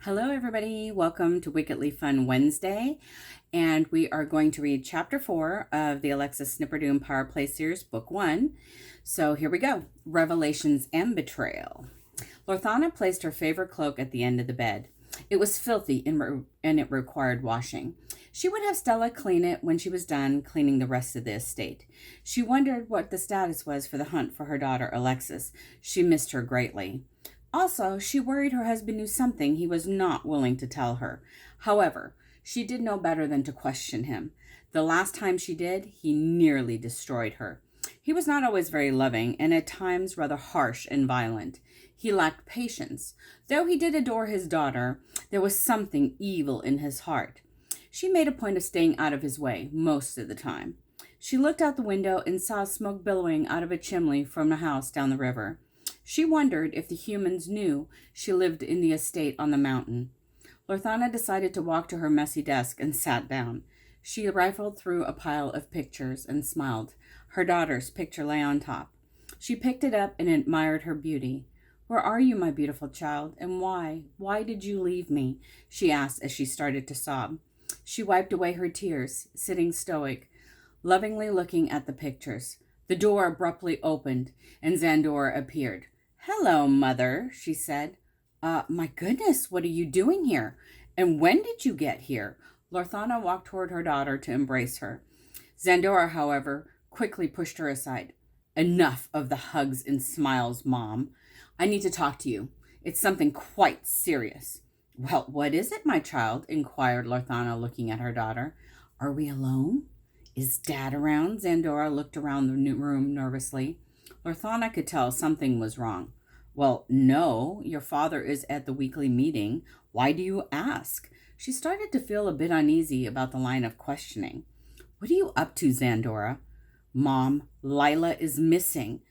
Hello, everybody. Welcome to Wickedly Fun Wednesday. And we are going to read Chapter 4 of the Alexis Snipperdoom Power Play Series, Book 1. So here we go. Revelations and Betrayal. Lorthana placed her favorite cloak at the end of the bed. It was filthy and it required washing. She would have Stella clean it when she was done cleaning the rest of the estate. She wondered what the status was for the hunt for her daughter Alexis. She missed her greatly. Also, she worried her husband knew something he was not willing to tell her. However, she did know better than to question him. The last time she did, he nearly destroyed her. He was not always very loving, and at times rather harsh and violent. He lacked patience. Though he did adore his daughter, there was something evil in his heart. She made a point of staying out of his way most of the time. She looked out the window and saw smoke billowing out of a chimney from a house down the river. She wondered if the humans knew she lived in the estate on the mountain. Lorthana decided to walk to her messy desk and sat down. She rifled through a pile of pictures and smiled. Her daughter's picture lay on top. She picked it up and admired her beauty. "Where are you, my beautiful child, and why? Why did you leave me?" she asked as she started to sob. She wiped away her tears, sitting stoic, lovingly looking at the pictures. The door abruptly opened, and Zandora appeared. "Hello, Mother," she said. My goodness, what are you doing here? And when did you get here?" Lorthana walked toward her daughter to embrace her. Zandora, however, quickly pushed her aside. "Enough of the hugs and smiles, Mom. I need to talk to you. It's something quite serious." "Well, what is it, my child?" inquired Lorthana, looking at her daughter. "Are we alone? Is Dad around?" Zandora looked around the room nervously. Lorthana could tell something was wrong. "Well, no, your father is at the weekly meeting. Why do you ask?" She started to feel a bit uneasy about the line of questioning. "What are you up to, Zandora?" "Mom, Lila is missing,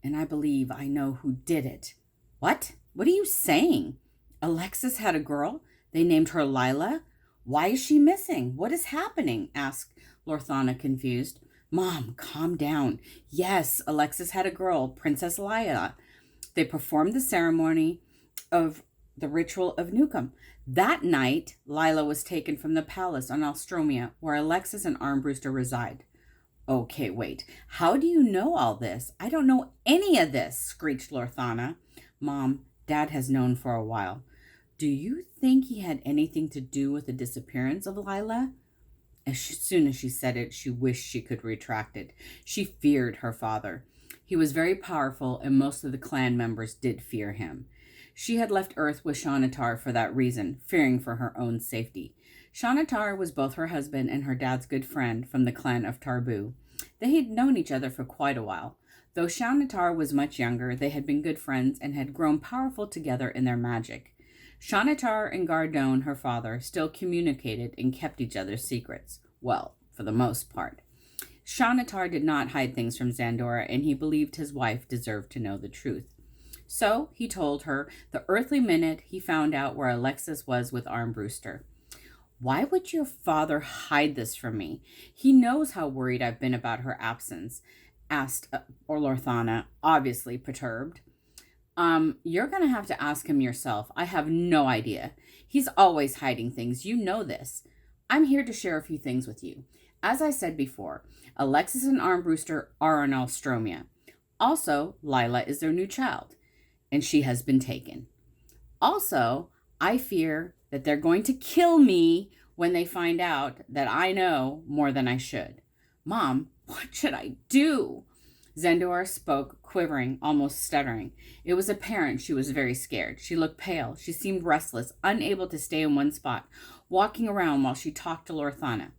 and I believe I know who did it." "What? What are you saying? Alexis had a girl? They named her Lila? Why is she missing? What is happening?" asked Lorthana, confused. "Mom, calm down. Yes, Alexis had a girl, Princess Lila. They performed the ceremony of the ritual of Newcomb. That night, Lila was taken from the palace on Alstromia, where Alexis and Armbruster reside." "Okay, wait. How do you know all this? I don't know any of this," screeched Lorthana. "Mom, Dad has known for a while. Do you think he had anything to do with the disappearance of Lila?" As soon as she said it, she wished she could retract it. She feared her father. He was very powerful, and most of the clan members did fear him. She had left Earth with Shanatar for that reason, fearing for her own safety. Shanatar was both her husband and her dad's good friend from the clan of Tarbu. They had known each other for quite a while. Though Shanatar was much younger, they had been good friends and had grown powerful together in their magic. Shanatar and Gardone, her father, still communicated and kept each other's secrets. Well, for the most part. Shanatar did not hide things from Zandora, and he believed his wife deserved to know the truth. So he told her the earthly minute he found out where Alexis was with Armbruster. "Why would your father hide this from me? He knows how worried I've been about her absence," asked Lorthana, obviously perturbed. You're going to have to ask him yourself. I have no idea. He's always hiding things. You know this. I'm here to share a few things with you. As I said before, Alexis and Armbruster are on Alstromia. Also, Lila is their new child, and she has been taken. Also, I fear that they're going to kill me when they find out that I know more than I should. Mom, what should I do?" Zandora spoke, quivering, almost stuttering. It was apparent she was very scared. She looked pale. She seemed restless, unable to stay in one spot, walking around while she talked to Lorthana.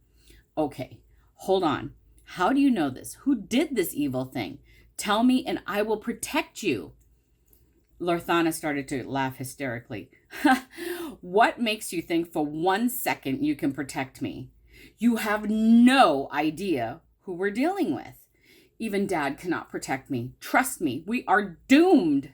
"Okay, hold on. How do you know this? Who did this evil thing? Tell me and I will protect you." Lorthana started to laugh hysterically. "What makes you think for 1 second you can protect me? You have no idea who we're dealing with. Even Dad cannot protect me. Trust me, we are doomed."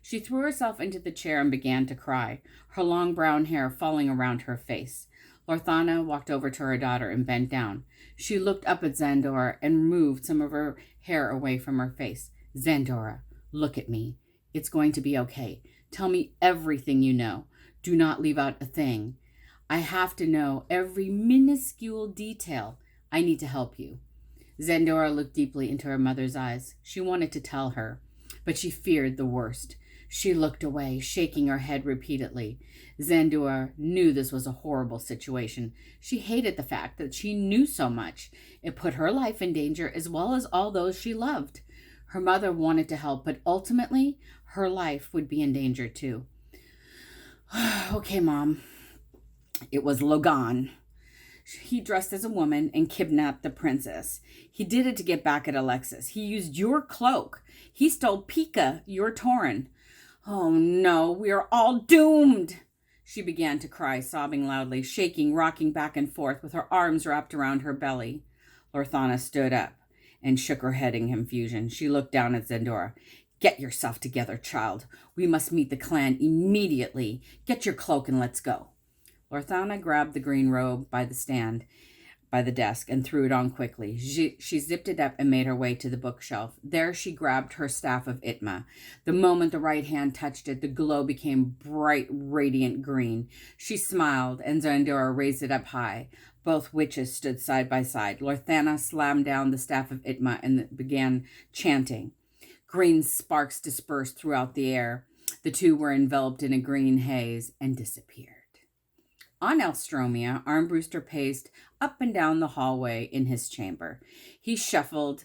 She threw herself into the chair and began to cry, her long brown hair falling around her face. Lorthana walked over to her daughter and bent down. She looked up at Zandora and moved some of her hair away from her face. "Zandora, look at me. It's going to be okay. Tell me everything you know. Do not leave out a thing. I have to know every minuscule detail. I need to help you." Zandora looked deeply into her mother's eyes. She wanted to tell her, but she feared the worst. She looked away, shaking her head repeatedly. Zandora knew this was a horrible situation. She hated the fact that she knew so much. It put her life in danger as well as all those she loved. Her mother wanted to help, but ultimately, her life would be in danger too. "Okay, Mom." It was Logan. He dressed as a woman and kidnapped the princess. He did it to get back at Alexis. He used your cloak. He stole Pika, your Tauren. "Oh no, we are all doomed." She began to cry, sobbing loudly, shaking, rocking back and forth with her arms wrapped around her belly. Lorthana stood up and shook her head in confusion. She looked down at Zandora. "Get yourself together, child. We must meet the clan immediately. Get your cloak and let's go." Lorthana grabbed the green robe by the desk, and threw it on quickly. She zipped it up and made her way to the bookshelf. There she grabbed her staff of Itma. The moment the right hand touched it, the glow became bright, radiant green. She smiled, and Zandora raised it up high. Both witches stood side by side. Lorthana slammed down the staff of Itma and began chanting. Green sparks dispersed throughout the air. The two were enveloped in a green haze and disappeared. On Elstromia, Armbruster paced up and down the hallway in his chamber. He shuffled,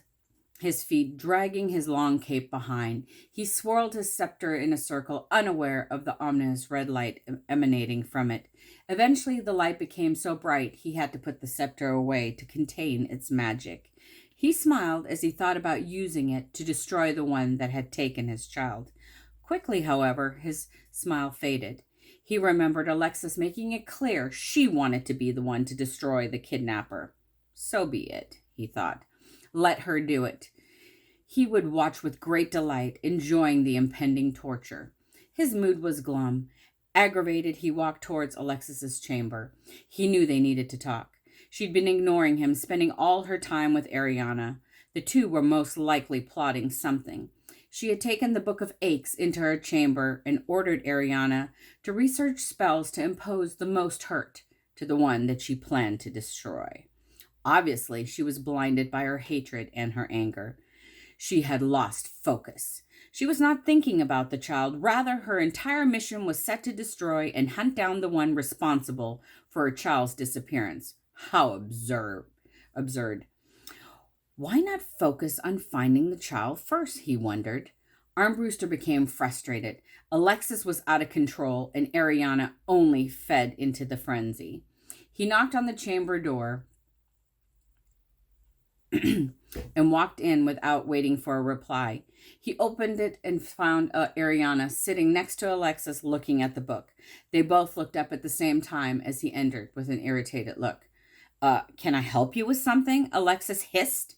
his feet dragging his long cape behind. He swirled his scepter in a circle, unaware of the ominous red light emanating from it. Eventually, the light became so bright he had to put the scepter away to contain its magic. He smiled as he thought about using it to destroy the one that had taken his child. Quickly, however, his smile faded. He remembered Alexis making it clear she wanted to be the one to destroy the kidnapper. So be it, he thought. Let her do it. He would watch with great delight, enjoying the impending torture. His mood was glum. Aggravated, he walked towards Alexis's chamber. He knew they needed to talk. She'd been ignoring him, spending all her time with Ariana. The two were most likely plotting something. She had taken the Book of Aches into her chamber and ordered Ariana to research spells to impose the most hurt to the one that she planned to destroy. Obviously, she was blinded by her hatred and her anger. She had lost focus. She was not thinking about the child. Rather, her entire mission was set to destroy and hunt down the one responsible for her child's disappearance. How absurd. Why not focus on finding the child first, he wondered. Armbruster became frustrated. Alexis was out of control, and Ariana only fed into the frenzy. He knocked on the chamber door and walked in without waiting for a reply. He opened it and found Ariana sitting next to Alexis looking at the book. They both looked up at the same time as he entered with an irritated look. Can I help you with something?" Alexis hissed.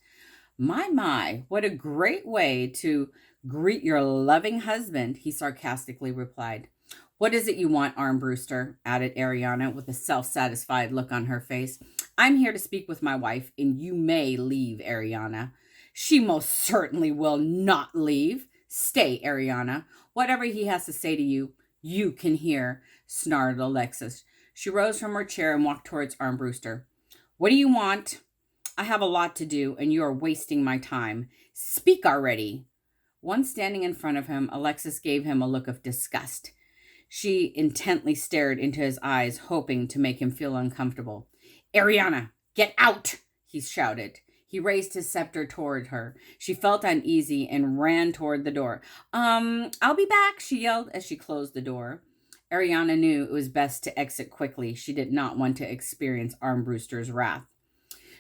My, what a great way to greet your loving husband," he sarcastically replied. "What is it you want, Armbruster?" added Ariana with a self-satisfied look on her face. "I'm here to speak with my wife, and you may leave, Ariana." "She most certainly will not leave. Stay, Ariana. Whatever he has to say to you, you can hear," snarled Alexis. She rose from her chair and walked towards Armbruster. "What do you want? I have a lot to do, and you are wasting my time. Speak already." Once standing in front of him, Alexis gave him a look of disgust. She intently stared into his eyes, hoping to make him feel uncomfortable. "Ariana, get out!" he shouted. He raised his scepter toward her. She felt uneasy and ran toward the door. I'll be back," she yelled as she closed the door. Ariana knew it was best to exit quickly. She did not want to experience Armbruster's wrath.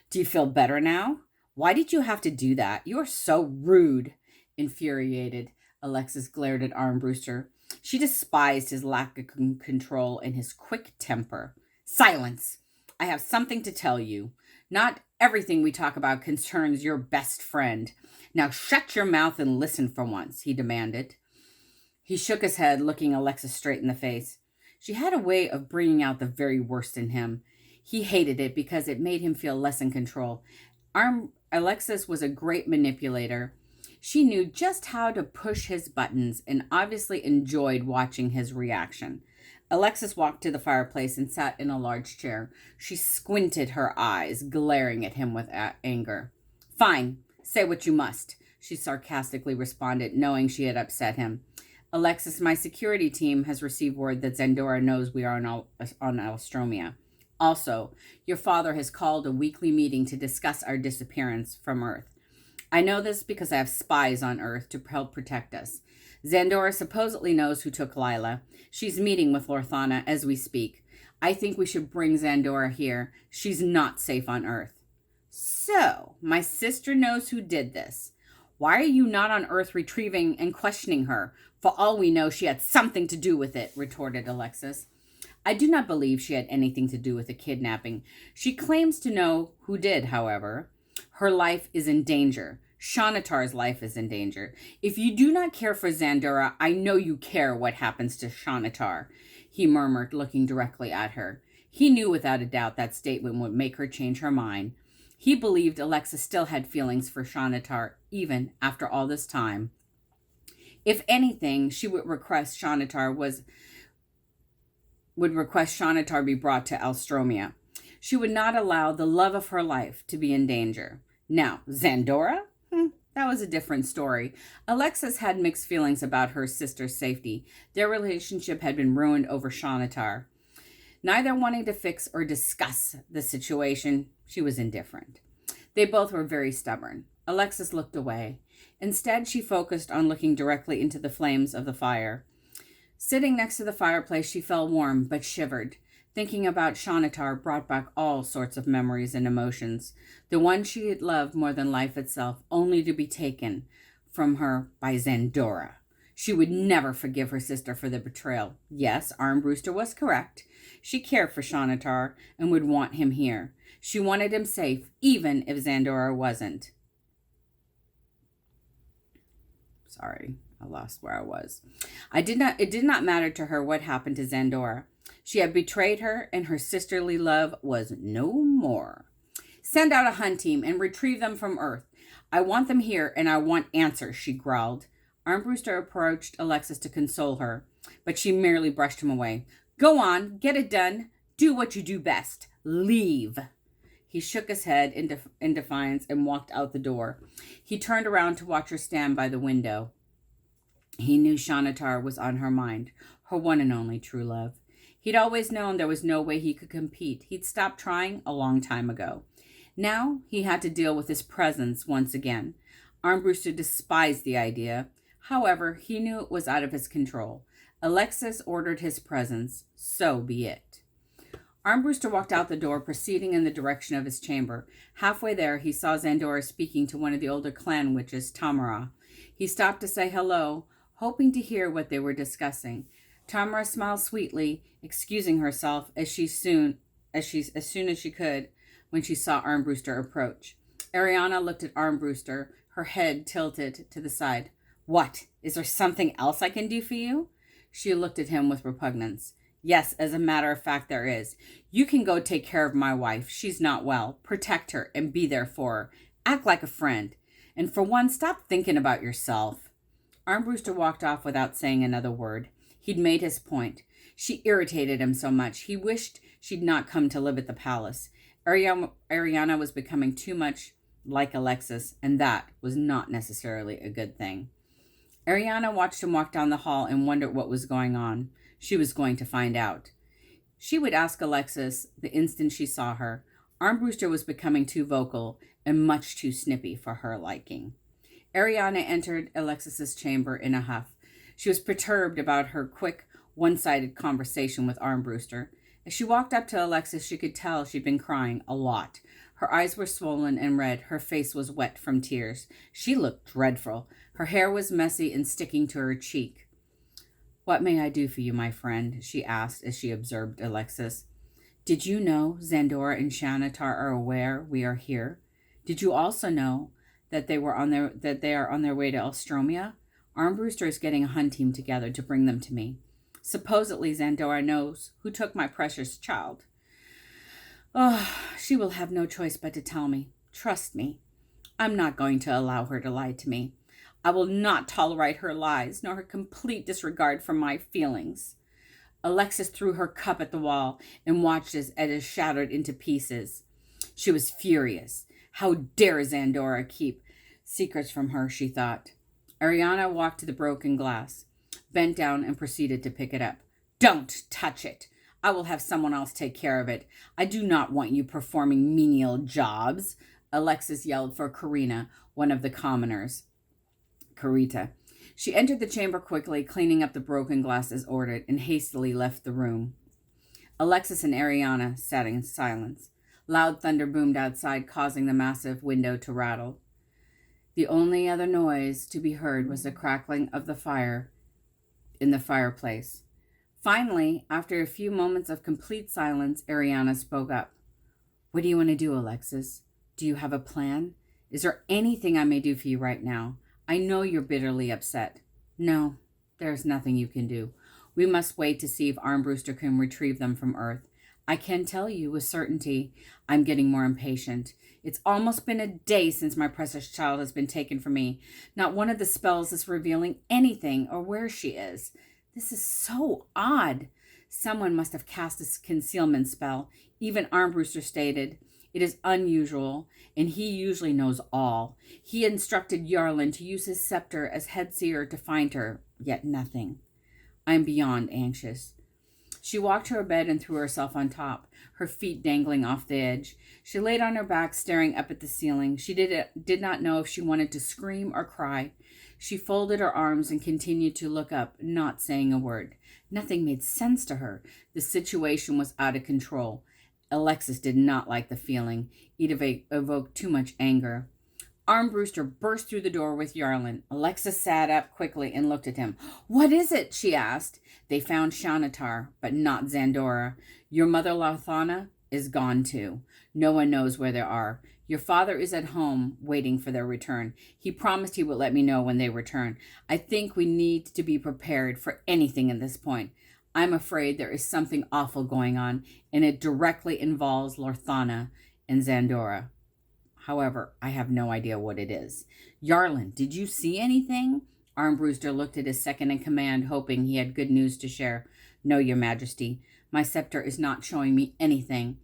"Do you feel better now? Why did you have to do that? You are so rude." Infuriated, Alexis glared at Armbruster. She despised his lack of control and his quick temper. "Silence! I have something to tell you. Not everything we talk about concerns your best friend. Now shut your mouth and listen for once," he demanded. He shook his head, looking Alexis straight in the face. She had a way of bringing out the very worst in him. He hated it because it made him feel less in control. Alexis was a great manipulator. She knew just how to push his buttons and obviously enjoyed watching his reaction. Alexis walked to the fireplace and sat in a large chair. She squinted her eyes, glaring at him with anger. Fine, say what you must, she sarcastically responded, knowing she had upset him. Alexis, my security team has received word that Zandora knows we are on Alstromia. Also, your father has called a weekly meeting to discuss our disappearance from Earth. I know this because I have spies on Earth to help protect us. Zandora supposedly knows who took Lila. She's meeting with Lorthana as we speak. I think we should bring Zandora here. She's not safe on Earth. So, my sister knows who did this. Why are you not on Earth retrieving and questioning her? For all we know, she had something to do with it, retorted Alexis. I do not believe she had anything to do with the kidnapping. She claims to know who did, however. Her life is in danger. Shanatar's life is in danger. If you do not care for Zandora, I know you care what happens to Shanatar, he murmured, looking directly at her. He knew without a doubt that statement would make her change her mind. He believed Alexis still had feelings for Shanatar, even after all this time. If anything, she would request Shanatar be brought to Alstromia. She would not allow the love of her life to be in danger. Now, Zandora? That was a different story. Alexis had mixed feelings about her sister's safety. Their relationship had been ruined over Shanatar. Neither wanting to fix or discuss the situation, she was indifferent. They both were very stubborn. Alexis looked away. Instead, she focused on looking directly into the flames of the fire. Sitting next to the fireplace, she felt warm but shivered. Thinking about Shanatar brought back all sorts of memories and emotions. The one she had loved more than life itself, only to be taken from her by Zandora. She would never forgive her sister for the betrayal. Yes, Armbruster was correct. She cared for Shanatar and would want him here. She wanted him safe, even if Zandora wasn't. Sorry, I lost where I was. It did not matter to her what happened to Zandora. She had betrayed her, and her sisterly love was no more. Send out a hunt team and retrieve them from Earth. I want them here, and I want answers, she growled. Armbruster approached Alexis to console her, but she merely brushed him away. Go on, get it done. Do what you do best. Leave. He shook his head in defiance and walked out the door. He turned around to watch her stand by the window. He knew Shanatar was on her mind, her one and only true love. He'd always known there was no way he could compete. He'd stopped trying a long time ago. Now he had to deal with his presence once again. Armbruster despised the idea. However, he knew it was out of his control. Alexis ordered his presence. So be it. Armbruster walked out the door, proceeding in the direction of his chamber. Halfway there, he saw Zandora speaking to one of the older clan witches, Tamara. He stopped to say hello, hoping to hear what they were discussing. Tamara smiled sweetly, excusing herself as soon as she could when she saw Armbruster approach. Ariana looked at Armbruster, her head tilted to the side. What? Is there something else I can do for you? She looked at him with repugnance. Yes, as a matter of fact, there is. You can go take care of my wife. She's not well. Protect her and be there for her. Act like a friend. And for once, stop thinking about yourself. Armbruster walked off without saying another word. He'd made his point. She irritated him so much. He wished she'd not come to live at the palace. Ariana was becoming too much like Alexis, and that was not necessarily a good thing. Ariana watched him walk down the hall and wondered what was going on. She was going to find out. She would ask Alexis the instant she saw her. Armbruster was becoming too vocal and much too snippy for her liking. Ariana entered Alexis's chamber in a huff. She was perturbed about her quick, one-sided conversation with Armbruster. As she walked up to Alexis, she could tell she'd been crying a lot. Her eyes were swollen and red. Her face was wet from tears. She looked dreadful. Her hair was messy and sticking to her cheek. What may I do for you, my friend? She asked as she observed Alexis. Did you know Zandora and Shanatar are aware we are here? Did you also know that they are on their way to Alstromia? Armbruster is getting a hunt team together to bring them to me. Supposedly Zandora knows who took my precious child. Oh, she will have no choice but to tell me. Trust me. I'm not going to allow her to lie to me. I will not tolerate her lies, nor her complete disregard for my feelings. Alexis threw her cup at the wall and watched as it shattered into pieces. She was furious. How dare Zandora keep secrets from her, she thought. Ariana walked to the broken glass, bent down, and proceeded to pick it up. Don't touch it. I will have someone else take care of it. I do not want you performing menial jobs, Alexis yelled for Karina, one of the commoners. Karita. She entered the chamber quickly, cleaning up the broken glass as ordered, and hastily left the room. Alexis and Ariana sat in silence. Loud thunder boomed outside, causing the massive window to rattle. The only other noise to be heard was the crackling of the fire in the fireplace. Finally, after a few moments of complete silence, Ariana spoke up. What do you want to do, Alexis? Do you have a plan? Is there anything I may do for you right now? I know you're bitterly upset. No, there's nothing you can do. We must wait to see if Armbruster can retrieve them from Earth. I can tell you with certainty I'm getting more impatient. It's almost been a day since my precious child has been taken from me. Not one of the spells is revealing anything or where she is. This is so odd. Someone must have cast a concealment spell. Even Armbruster stated it is unusual, and he usually knows all. He instructed Yarlin to use his scepter as head seer to find her, yet nothing. I am beyond anxious. She walked to her bed and threw herself on top, her feet dangling off the edge. She laid on her back, staring up at the ceiling. She did not know if she wanted to scream or cry. She folded her arms and continued to look up, not saying a word. Nothing made sense to her. The situation was out of control. Alexis did not like the feeling. It evoked too much anger. Armbruster burst through the door with Yarlin. Alexis sat up quickly and looked at him. What is it? She asked. They found Shanatar, but not Zandora. Your mother, Lorthana, is gone too. No one knows where they are. Your father is at home, waiting for their return. He promised he would let me know when they return. I think we need to be prepared for anything at this point. I'm afraid there is something awful going on, and it directly involves Lorthana and Zandora. However, I have no idea what it is. Yarlin, did you see anything? Armbruster looked at his second in command, hoping he had good news to share. No, Your Majesty. My scepter is not showing me anything.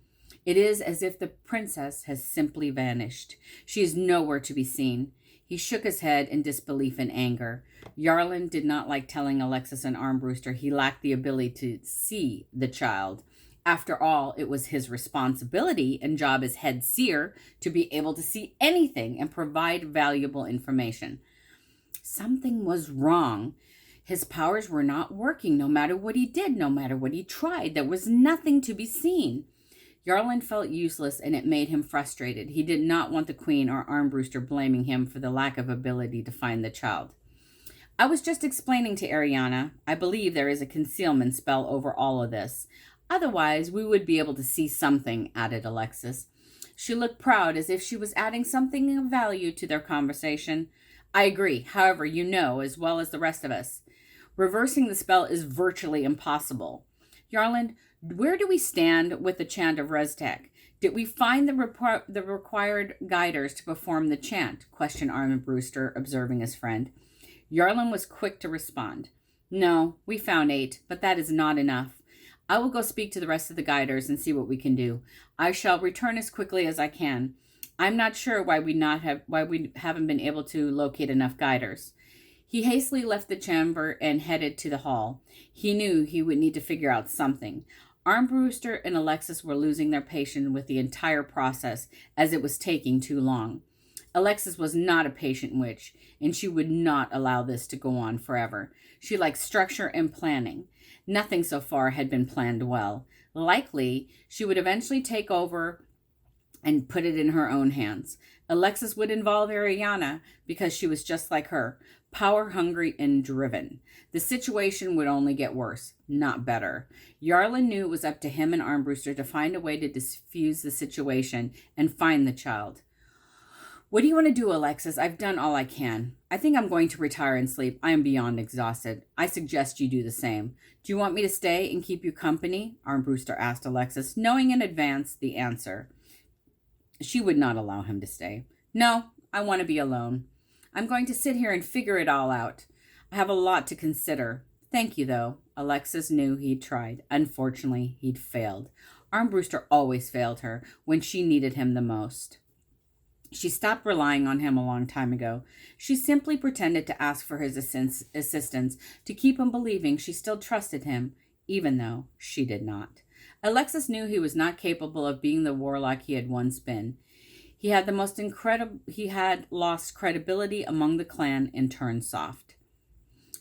It is as if the princess has simply vanished. She is nowhere to be seen. He shook his head in disbelief and anger. Yarlin did not like telling Alexis and Armbruster he lacked the ability to see the child. After all, it was his responsibility and job as head seer to be able to see anything and provide valuable information. Something was wrong. His powers were not working no matter what he did, no matter what he tried. There was nothing to be seen. Yarlin felt useless, and it made him frustrated. He did not want the Queen or Armbruster blaming him for the lack of ability to find the child. I was just explaining to Ariana. I believe there is a concealment spell over all of this. Otherwise, we would be able to see something, added Alexis. She looked proud, as if she was adding something of value to their conversation. I agree. However, you know, as well as the rest of us, reversing the spell is virtually impossible. Yarlin, where do we stand with the chant of Reztek? Did we find the required guiders to perform the chant? Questioned Armbruster, observing his friend. Yarlin was quick to respond. No, we found 8, but that is not enough. I will go speak to the rest of the guiders and see what we can do. I shall return as quickly as I can. I'm not sure why we haven't been able to locate enough guiders. He hastily left the chamber and headed to the hall. He knew he would need to figure out something. Armbruster and Alexis were losing their patience with the entire process, as it was taking too long. Alexis was not a patient witch, and she would not allow this to go on forever. She liked structure and planning. Nothing so far had been planned well. Likely, she would eventually take over and put it in her own hands. Alexis would involve Ariana because she was just like her, power-hungry and driven. The situation would only get worse, not better. Yarlin knew it was up to him and Armbruster to find a way to diffuse the situation and find the child. What do you want to do, Alexis? I've done all I can. I think I'm going to retire and sleep. I am beyond exhausted. I suggest you do the same. Do you want me to stay and keep you company? Armbruster asked Alexis, knowing in advance the answer. She would not allow him to stay. No, I want to be alone. I'm going to sit here and figure it all out. I have a lot to consider. Thank you, though. Alexis knew he'd tried. Unfortunately, he'd failed. Armbruster always failed her when she needed him the most. She stopped relying on him a long time ago. She simply pretended to ask for his assistance to keep him believing she still trusted him, even though she did not. Alexis knew he was not capable of being the warlock he had once been. He had lost credibility among the clan and turned soft.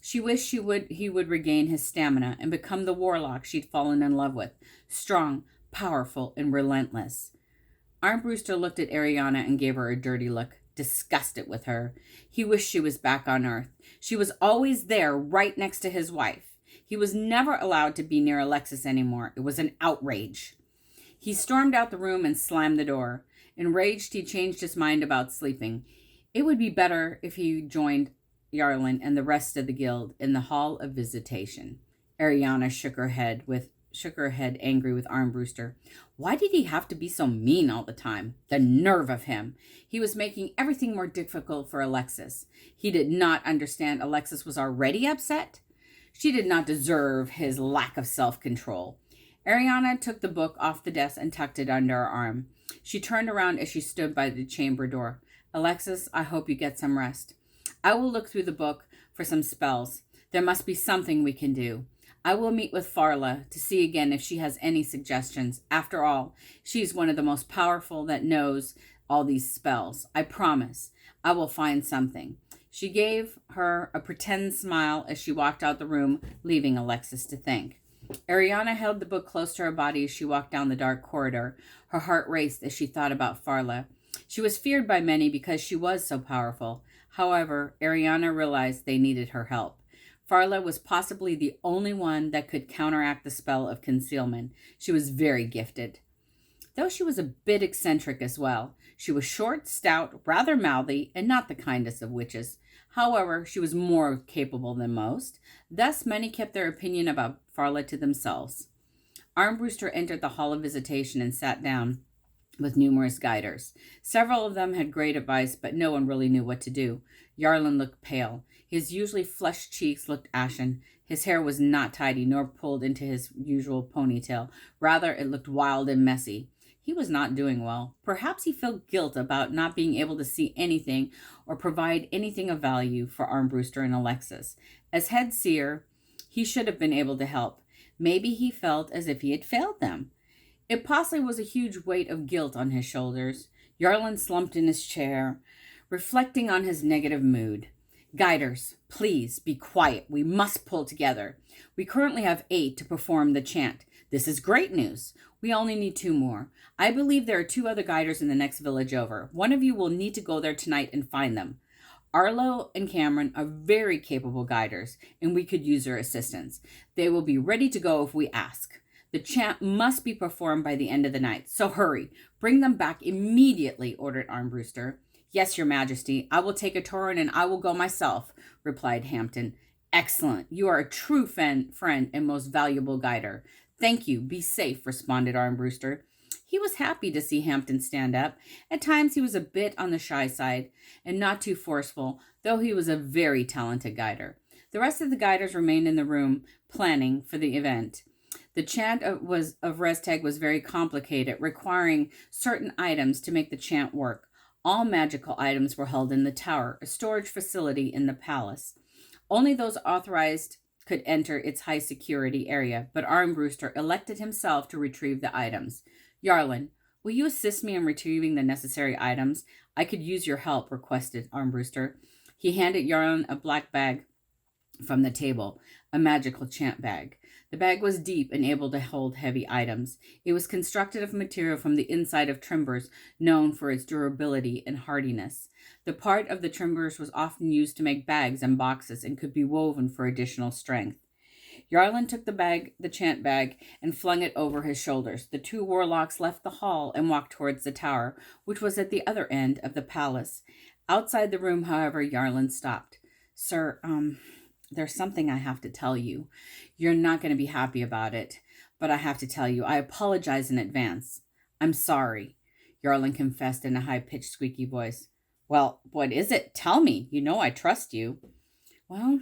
She wished he would regain his stamina and become the warlock she'd fallen in love with, strong, powerful, and relentless. Armbruster looked at Ariana and gave her a dirty look, disgusted with her. He wished she was back on Earth. She was always there, right next to his wife. He was never allowed to be near Alexis anymore. It was an outrage. He stormed out the room and slammed the door. Enraged, he changed his mind about sleeping. It would be better if he joined Yarlin and the rest of the guild in the Hall of Visitation. Ariana shook her head angry with Armbruster. Why did he have to be so mean all the time? The nerve of him. He was making everything more difficult for Alexis. He did not understand Alexis was already upset. She did not deserve his lack of self-control. Ariana took the book off the desk and tucked it under her arm. She turned around as she stood by the chamber door. Alexis, I hope you get some rest. I will look through the book for some spells. There must be something we can do. I will meet with Farla to see again if she has any suggestions. After all, she's one of the most powerful that knows all these spells. I promise. I will find something. She gave her a pretend smile as she walked out the room, leaving Alexis to think. Ariana held the book close to her body as she walked down the dark corridor. Her heart raced as she thought about Farla. She was feared by many because she was so powerful. However, Ariana realized they needed her help. Farla was possibly the only one that could counteract the spell of concealment. She was very gifted, though she was a bit eccentric as well. She was short, stout, rather mouthy, and not the kindest of witches. However, she was more capable than most. Thus, many kept their opinion about Farla to themselves. Armbruster entered the Hall of Visitation and sat down with numerous guiders. Several of them had great advice, but no one really knew what to do. Yarlin looked pale. His usually flushed cheeks looked ashen. His hair was not tidy nor pulled into his usual ponytail. Rather, it looked wild and messy. He was not doing well. Perhaps he felt guilt about not being able to see anything or provide anything of value for Armbruster and Alexis. As head seer, he should have been able to help. Maybe he felt as if he had failed them. It possibly was a huge weight of guilt on his shoulders. Yarlin slumped in his chair, reflecting on his negative mood. Guiders, please be quiet. We must pull together. We currently have 8 to perform the chant. This is great news. We only need 2 more. I believe there are 2 other guiders in the next village over. One of you will need to go there tonight and find them. Arlo and Cameron are very capable guiders, and we could use their assistance. They will be ready to go if we ask. The chant must be performed by the end of the night, so hurry. Bring them back immediately, ordered Armbruster. Yes, Your Majesty. I will take a Tauren and I will go myself, replied Hampton. Excellent. You are a true friend and most valuable guider. Thank you. Be safe, responded Armbruster. He was happy to see Hampton stand up. At times he was a bit on the shy side and not too forceful, though he was a very talented guider. The rest of the guiders remained in the room, planning for the event. The chant of Resteg was very complicated, requiring certain items to make the chant work. All magical items were held in the tower, a storage facility in the palace. Only those authorized could enter its high security area, but Armbruster elected himself to retrieve the items. Yarlin, will you assist me in retrieving the necessary items? I could use your help, requested Armbruster. He handed Yarlin a black bag from the table, a magical chant bag. The bag was deep and able to hold heavy items. It was constructed of material from the inside of timbers, known for its durability and hardiness. The part of the timbers was often used to make bags and boxes and could be woven for additional strength. Yarlin took the chant bag, and flung it over his shoulders. The 2 warlocks left the hall and walked towards the tower, which was at the other end of the palace. Outside the room, however, Yarlin stopped. Sir, there's something I have to tell you. You're not going to be happy about it, but I have to tell you. I apologize in advance. I'm sorry, Yarlin confessed in a high-pitched, squeaky voice. Well, what is it? Tell me. You know I trust you. Well,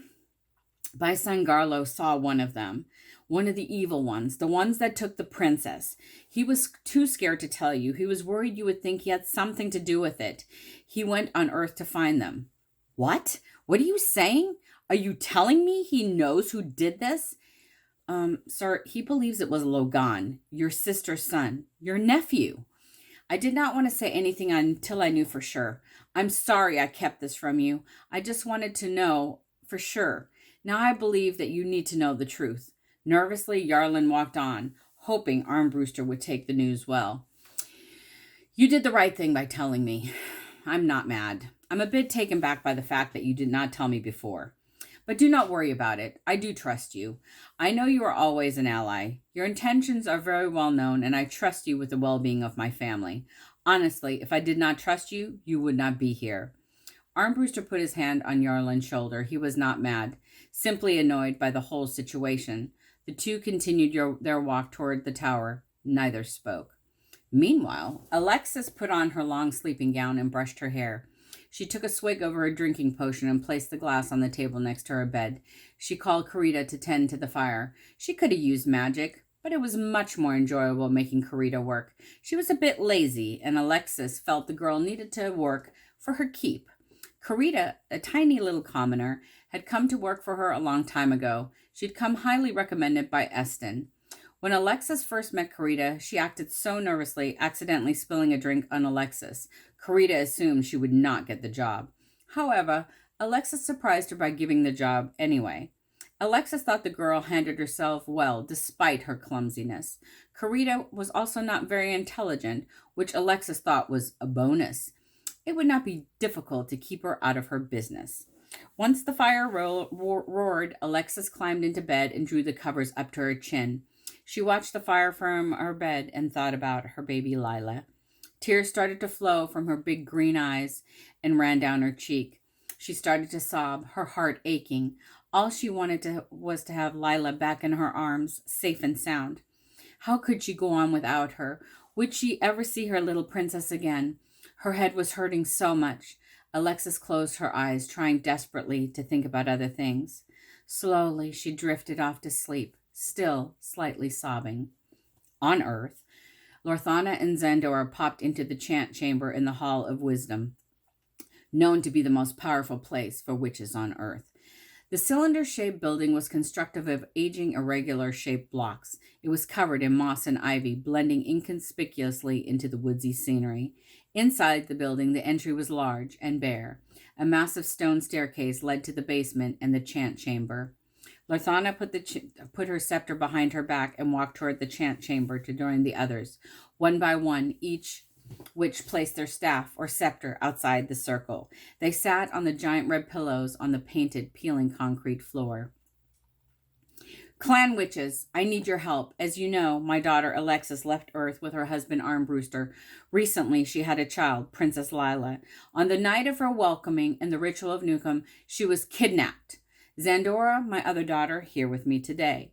My son Garlo saw one of them, one of the evil ones, the ones that took the princess. He was too scared to tell you. He was worried you would think he had something to do with it. He went on Earth to find them. What? What are you saying? Are you telling me he knows who did this? Sir, he believes it was Logan, your sister's son, your nephew. I did not want to say anything until I knew for sure. I'm sorry I kept this from you. I just wanted to know for sure. Now I believe that you need to know the truth. Nervously, Yarlin walked on, hoping Armbruster would take the news well. You did the right thing by telling me. I'm not mad. I'm a bit taken back by the fact that you did not tell me before. But do not worry about it. I do trust you. I know you are always an ally. Your intentions are very well known, and I trust you with the well-being of my family. Honestly, if I did not trust you, you would not be here. Armbruster put his hand on Yarlin's shoulder. He was not mad, simply annoyed by the whole situation. The two continued their walk toward the tower. Neither spoke. Meanwhile, Alexis put on her long sleeping gown and brushed her hair. She took a swig of her drinking potion and placed the glass on the table next to her bed. She called Karita to tend to the fire. She could have used magic, but it was much more enjoyable making Karita work. She was a bit lazy, and Alexis felt the girl needed to work for her keep. Karita, a tiny little commoner, had come to work for her a long time ago. She'd come highly recommended by Eston. When Alexis first met Karita, she acted so nervously, accidentally spilling a drink on Alexis. Karita assumed she would not get the job. However, Alexis surprised her by giving the job anyway. Alexis thought the girl handled herself well, despite her clumsiness. Karita was also not very intelligent, which Alexis thought was a bonus. It would not be difficult to keep her out of her business. Once the fire roared, Alexis climbed into bed and drew the covers up to her chin. She watched the fire from her bed and thought about her baby Lila. Tears started to flow from her big green eyes and ran down her cheek. She started to sob, her heart aching. All she wanted was to have Lila back in her arms, safe and sound. How could she go on without her? Would she ever see her little princess again? Her head was hurting so much. Alexis closed her eyes, trying desperately to think about other things. Slowly, she drifted off to sleep, still slightly sobbing. On Earth, Lorthana and Zandora popped into the chant chamber in the Hall of Wisdom, known to be the most powerful place for witches on Earth. The cylinder-shaped building was constructed of aging, irregular-shaped blocks. It was covered in moss and ivy, blending inconspicuously into the woodsy scenery. Inside the building, the entry was large and bare. A massive stone staircase led to the basement and the chant chamber. Lorthana put her scepter behind her back and walked toward the chant chamber to join the others. One by one, each witch placed their staff or scepter outside the circle. They sat on the giant red pillows on the painted, peeling concrete floor. Clan witches, I need your help. As you know, my daughter Alexis left Earth with her husband Armbruster. Recently, she had a child, Princess Lila. On the night of her welcoming and the ritual of Newcomb, she was kidnapped. Zandora, my other daughter, here with me today,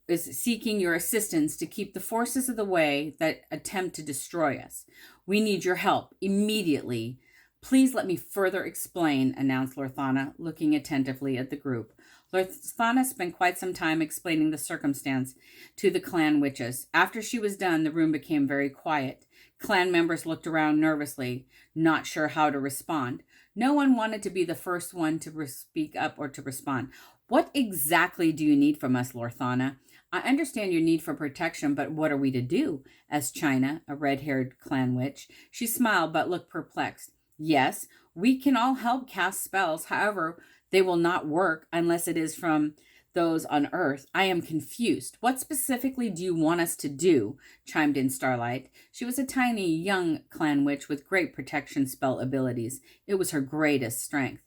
is seeking your assistance to keep the forces of the way that attempt to destroy us. We need your help immediately. Please let me further explain, announced Lorthana, looking attentively at the group. Lorthana spent quite some time explaining the circumstance to the clan witches. After she was done, the room became very quiet. Clan members looked around nervously, not sure how to respond. No one wanted to be the first one to speak up or to respond. What exactly do you need from us, Lorthana? I understand your need for protection, but what are we to do? Asked China, a red-haired clan witch. She smiled but looked perplexed. Yes, we can all help cast spells. However, they will not work unless it is from those on Earth. I am confused. What specifically do you want us to do? Chimed in Starlight. She was a tiny, young clan witch with great protection spell abilities. It was her greatest strength.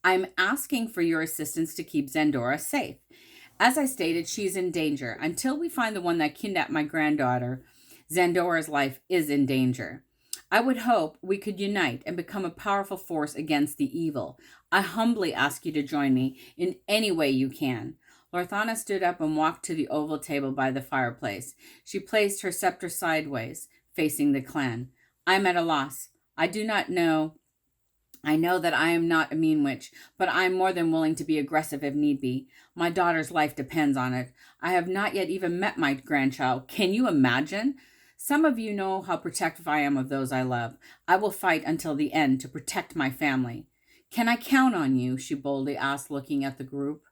I'm asking for your assistance to keep Zandora safe. As I stated, she is in danger. Until we find the one that kidnapped my granddaughter, Zandora's life is in danger. I would hope we could unite and become a powerful force against the evil. I humbly ask you to join me in any way you can. Lorthana stood up and walked to the oval table by the fireplace. She placed her scepter sideways, facing the clan. I'm at a loss. I do not know I know that I am not a mean witch, but I am more than willing to be aggressive if need be. My daughter's life depends on it. I have not yet even met my grandchild. Can you imagine? Some of you know how protective I am of those I love. I will fight until the end to protect my family. Can I count on you? She boldly asked, looking at the group.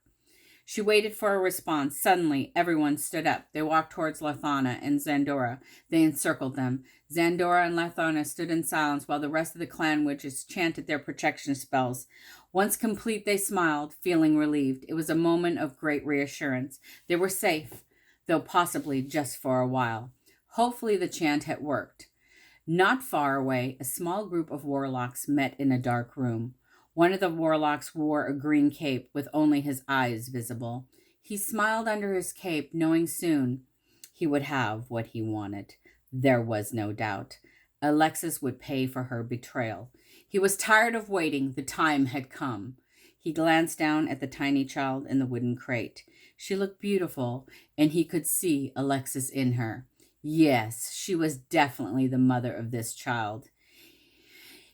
She waited for a response. Suddenly, everyone stood up. They walked towards Lathana and Zandora. They encircled them. Zandora and Lathana stood in silence while the rest of the clan witches chanted their protection spells. Once complete, they smiled, feeling relieved. It was a moment of great reassurance. They were safe, though possibly just for a while. Hopefully the chant had worked. Not far away, a small group of warlocks met in a dark room. One of the warlocks wore a green cape with only his eyes visible. He smiled under his cape, knowing soon he would have what he wanted. There was no doubt. Alexis would pay for her betrayal. He was tired of waiting. The time had come. He glanced down at the tiny child in the wooden crate. She looked beautiful, and he could see Alexis in her. Yes, she was definitely the mother of this child.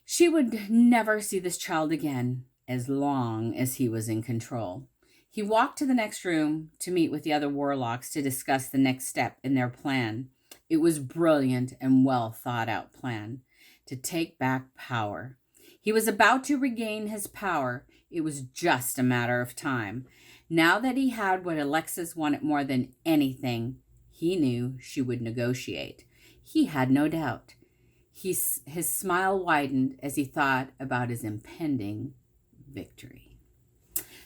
She would never see this child again as long as he was in control. He walked to the next room to meet with the other warlocks to discuss the next step in their plan. It was brilliant and well thought out plan to take back power. He was about to regain his power. It was just a matter of time. Now that he had what Alexis wanted more than anything, he knew she would negotiate. He had no doubt. His smile widened as he thought about his impending victory.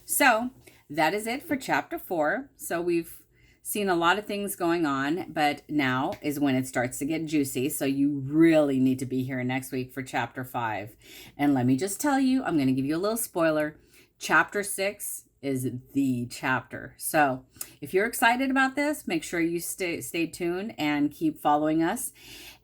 So that is it for chapter 4. So we've seen a lot of things going on, but now is when it starts to get juicy. So you really need to be here next week for chapter 5. And let me just tell you, I'm going to give you a little spoiler. Chapter 6 is the chapter. So if you're excited about this, make sure you stay tuned and keep following us.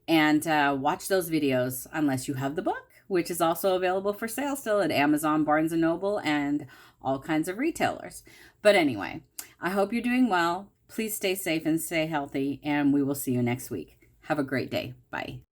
And watch those videos unless you have the book, which is also available for sale still at Amazon, Barnes & Noble, and all kinds of retailers. But anyway, I hope you're doing well. Please stay safe and stay healthy, and we will see you next week. Have a great day. Bye.